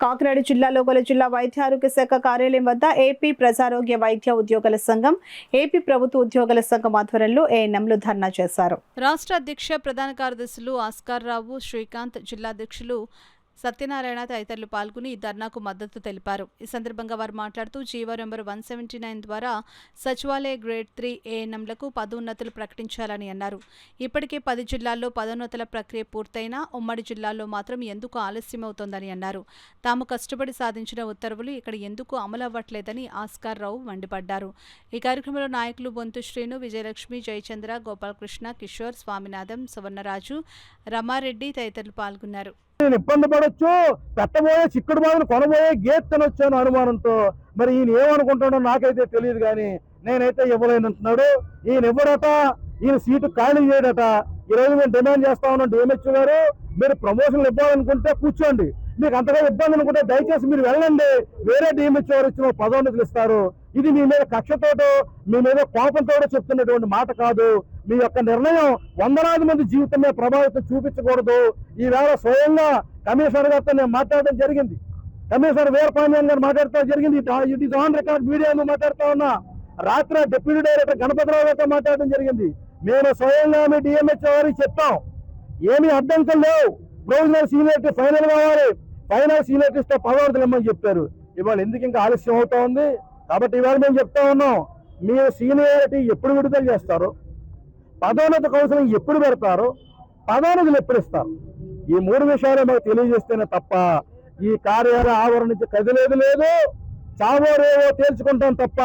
కాకినాడ జిల్లాలో గల జిల్లా వైద్య ఆరోగ్య శాఖ కార్యాలయం వద్ద ఏపీ ప్రజారోగ్య వైద్య ఉద్యోగుల సంఘం, ఏపీ ప్రభుత్వ ఉద్యోగుల సంఘం ఆధ్వర్యంలో ఏఎన్ఎంలు ధర్నా చేశారు. రాష్ట్ర అధ్యక్ష ప్రధాన కార్యదర్శులు ఆస్కార్ రావు, శ్రీకాంత్, జిల్లా అధ్యక్షులు సత్యనారాయణ తదితరులు పాల్గొని ఈ ధర్నాకు మద్దతు తెలిపారు. ఈ సందర్భంగా వారు మాట్లాడుతూ జీవో నెంబర్ 179 ద్వారా సచివాలయ గ్రేడ్ 3 ఏఎన్ఎంలకు పదోన్నతులు ప్రకటించాలని అన్నారు. ఇప్పటికే 10 జిల్లాల్లో పదోన్నతుల ప్రక్రియ పూర్తయినా ఉమ్మడి జిల్లాల్లో మాత్రం ఎందుకు ఆలస్యమవుతోందని అన్నారు. తాము కష్టపడి సాధించిన ఉత్తర్వులు ఇక్కడ ఎందుకు అమలవ్వట్లేదని ఆస్కార్ రావు మండిపడ్డారు. ఈ కార్యక్రమంలో నాయకులు బొంతు శ్రీను, విజయలక్ష్మి, జయచంద్ర, గోపాలకృష్ణ, కిషోర్, స్వామినాథం, సువర్ణరాజు, రమారెడ్డి తదితరులు పాల్గొన్నారు. నేను ఇబ్బంది పడవచ్చు, పెట్టబోయే చిక్కుడు బాధను కొనబోయే గేట్ తినొచ్చు అనే అనుమానంతో మరి ఈయన ఏమనుకుంటాడో నాకైతే తెలియదు, కానీ నేనైతే ఇవ్వలేనంటున్నాడు. ఈయన ఇవ్వడట, ఈయన సీటు ఖాళీ చేయడట. ఈరోజు మేము డిమాండ్ చేస్తా ఉన్నాం, డిఎంహెచ్ గారు మీరు ప్రమోషన్లు ఇవ్వాలనుకుంటే కూర్చోండి, మీకు అంతగా ఇబ్బంది అనుకుంటే దయచేసి మీరు వెళ్ళండి, వేరే డిఎంహెచ్ గారు వచ్చిన పదోన్నతులు ఇస్తారు. ఇది మీ మీద కక్షతోటో మీ మీద కోపంతో చెప్తున్నటువంటి మాట కాదు. మీ యొక్క నిర్ణయం వందలాది మంది జీవితం మీద ప్రభావితం చూపించకూడదు. ఈవేళ స్వయంగా కమిషనర్ గారితో నేను మాట్లాడడం జరిగింది, కమిషనర్ వీరపాండ్యన్ గారు మాట్లాడటం జరిగింది. ఇట్ ఈస్ ఆన్ రికార్డ్, మీడియాలో మాట్లాడుతా ఉన్నా. రాత్రి డిప్యూటీ డైరెక్టర్ గణపతిరావు గారితో మాట్లాడడం జరిగింది. మేము స్వయంగా మీ డిఎంహెచ్ వారికి చెప్తాం, ఏమీ అడ్డంకులు లేవు, ప్రొవిజనల్ సీనియరిటీ ఫైనల్ కావాలి, ఫైనల్ సీనియరిటీస్తో పదోన్నతులు ఇమ్మని చెప్పారు. ఇవాళ ఎందుకు ఇంకా ఆలస్యం అవుతా ఉంది? కాబట్టి ఇవాళ మేము చెప్తా ఉన్నాం, మీరు సీనియారిటీ ఎప్పుడు విడుదల చేస్తారు, పదోన్నత కౌన్సిలింగ్ ఎప్పుడు పెడతారు, పదోన్నతులు ఎప్పుడు ఇస్తారు, ఈ 3 విషయాలు మాకు తెలియజేస్తేనే తప్ప ఈ కార్యాలయ ఆవరణ నుంచి కదిలేదు లేదు, చావో రేవో తేల్చుకుంటాం తప్ప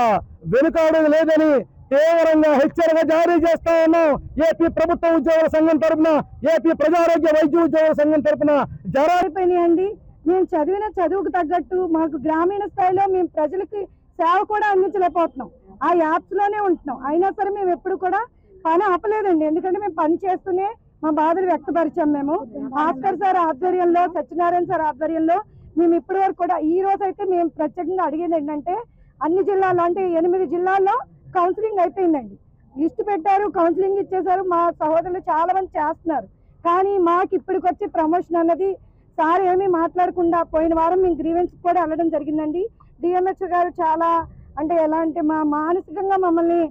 వెనుకాడేది లేదని తీవ్రంగా హెచ్చరిక జారీ చేస్తా ఉన్నాం. ఏపీ ప్రభుత్వ ఉద్యోగుల సంఘం తరఫున, ఏపీ ప్రజారోగ్య వైద్య ఉద్యోగుల సంఘం తరఫున జరైపోయినాయండి. మేము చదివిన చదువుకు తగ్గట్టు మాకు గ్రామీణ స్థాయిలో మేము ప్రజలకి సేవ కూడా అందించలేకపోతున్నాం. ఆ యాప్స్ లోనే ఉంటున్నాం. అయినా సరే మేము ఎప్పుడు కూడా పని ఆపలేదండి, ఎందుకంటే మేము పని చేస్తూనే మా బాధలు వ్యక్తపరిచాం. మేము ఆస్కర్ సార్ ఆధ్వర్యంలో, సత్యనారాయణ సార్ ఆధ్వర్యంలో మేము ఇప్పటి వరకు కూడా, ఈ రోజు అయితే మేము ప్రత్యేకంగా అడిగేది ఏంటంటే అన్ని జిల్లాల్లో అంటే 8 జిల్లాల్లో కౌన్సిలింగ్ అయిపోయిందండి. లిస్ట్ పెట్టారు, కౌన్సిలింగ్ ఇచ్చేసారు, మా సహోదరులు చాలా మంది చేస్తున్నారు. కానీ మాకు ఇప్పటికొచ్చి ప్రమోషన్ అన్నది సార్ ఏమీ మాట్లాడకుండా పోయిన వారం మేము గ్రీవెన్స్ కూడా వెళ్ళడం జరిగిందండి. డిఎంహెచ్ గారు చాలా అంటే ఎలా అంటే మానసికంగా మమ్మల్ని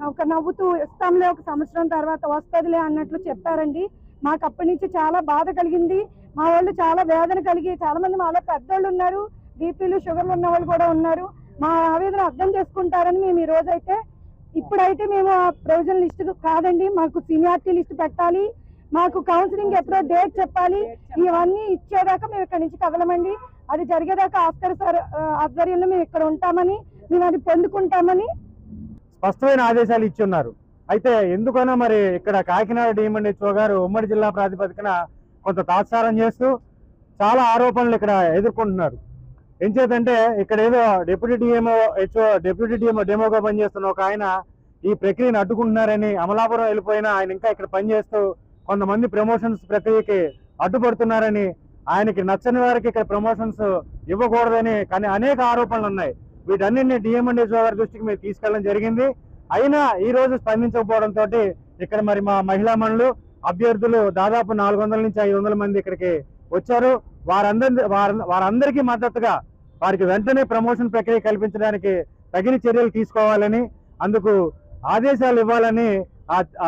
ఒక నవ్వుతూ ఇస్తాంలే, ఒక సంవత్సరం తర్వాత వస్తుందిలే అన్నట్లు చెప్పారండి. మాకు అప్పటి నుంచి చాలా బాధ కలిగింది. మా వాళ్ళు చాలా వేదన కలిగి, చాలా మంది మాలో పెద్దోళ్ళు ఉన్నారు, బీపీలు షుగర్లు ఉన్న వాళ్ళు కూడా ఉన్నారు. మా ఆవేదన అర్థం చేసుకుంటారని మేము ఈ రోజైతే ఇప్పుడైతే మేము ఆ ప్రొవిజన్ లిస్ట్ కాదండి, మాకు సీనియారిటీ లిస్ట్ పెట్టాలి, మాకు కౌన్సిలింగ్ ఎప్పుడో డేట్ చెప్పాలి, ఇవన్నీ ఇచ్చేదాకా మేము ఇక్కడ నుంచి కదలమండి. అది జరిగేదాకా ఆస్కర్ సార్ ఆధ్వర్యంలో మేము ఇక్కడ ఉంటామని, మేము అది పొందుకుంటామని స్పష్టమైన ఆదేశాలు ఇచ్చి ఉన్నారు. అయితే ఎందుకైనా మరి ఇక్కడ కాకినాడ డిఎంహెచ్ఓ గారు ఉమ్మడి జిల్లా ప్రాతిపదికన కొంత తాత్సారం చేస్తూ చాలా ఆరోపణలు ఇక్కడ ఎదుర్కొంటున్నారు. ఏం చేతంటే ఇక్కడ ఏదో డిప్యూటీ డెమోగా పనిచేస్తున్న ఒక ఆయన ఈ ప్రక్రియను అడ్డుకుంటున్నారని, అమలాపురం వెళ్ళిపోయినా ఆయన ఇంకా ఇక్కడ పనిచేస్తూ కొంతమంది ప్రమోషన్స్ ప్రక్రియకి అడ్డుపడుతున్నారని, ఆయనకి నచ్చని వారికి ఇక్కడ ప్రమోషన్స్ ఇవ్వకూడదని కానీ అనేక ఆరోపణలు ఉన్నాయి. వీటన్నింటినీ డిఎంహెచ్ఓ గారి దృష్టికి మేము తీసుకెళ్ళడం జరిగింది. అయినా ఈ రోజు స్పందించకపోవడంతో ఇక్కడ మరి మా మహిళా మనులు అభ్యర్థులు దాదాపు 400 నుంచి 500 మంది ఇక్కడికి వచ్చారు. వారందరికీ మద్దతుగా వారికి వెంటనే ప్రమోషన్ ప్రక్రియ కల్పించడానికి తగిన చర్యలు తీసుకోవాలని, అందుకు ఆదేశాలు ఇవ్వాలని,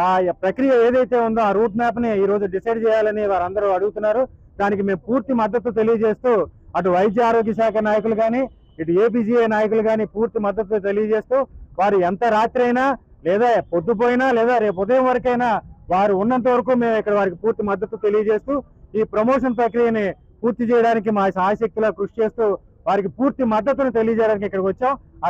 ఆ ప్రక్రియ ఏదైతే ఉందో ఆ రూట్ మ్యాప్ ని ఈ రోజు డిసైడ్ చేయాలని వారందరూ అడుగుతున్నారు. దానికి మేము పూర్తి మద్దతు తెలియజేస్తూ అటు వైద్య ఆరోగ్య శాఖ నాయకులు కానీ, ఇటు ఏపీజీఏ నాయకులు కానీ పూర్తి మద్దతు తెలియజేస్తూ వారు ఎంత రాత్రి అయినా లేదా పొద్దుపోయినా లేదా రేపు ఉదయం వరకైనా వారు ఉన్నంత వరకు మేము ఇక్కడ వారికి పూర్తి మద్దతు తెలియజేస్తూ ఈ ప్రమోషన్ ప్రక్రియని పూర్తి చేయడానికి మా శాయశక్తిలా కృషి చేస్తూ వారికి పూర్తి మద్దతును తెలియజేయడానికి ఇక్కడికి వచ్చాం.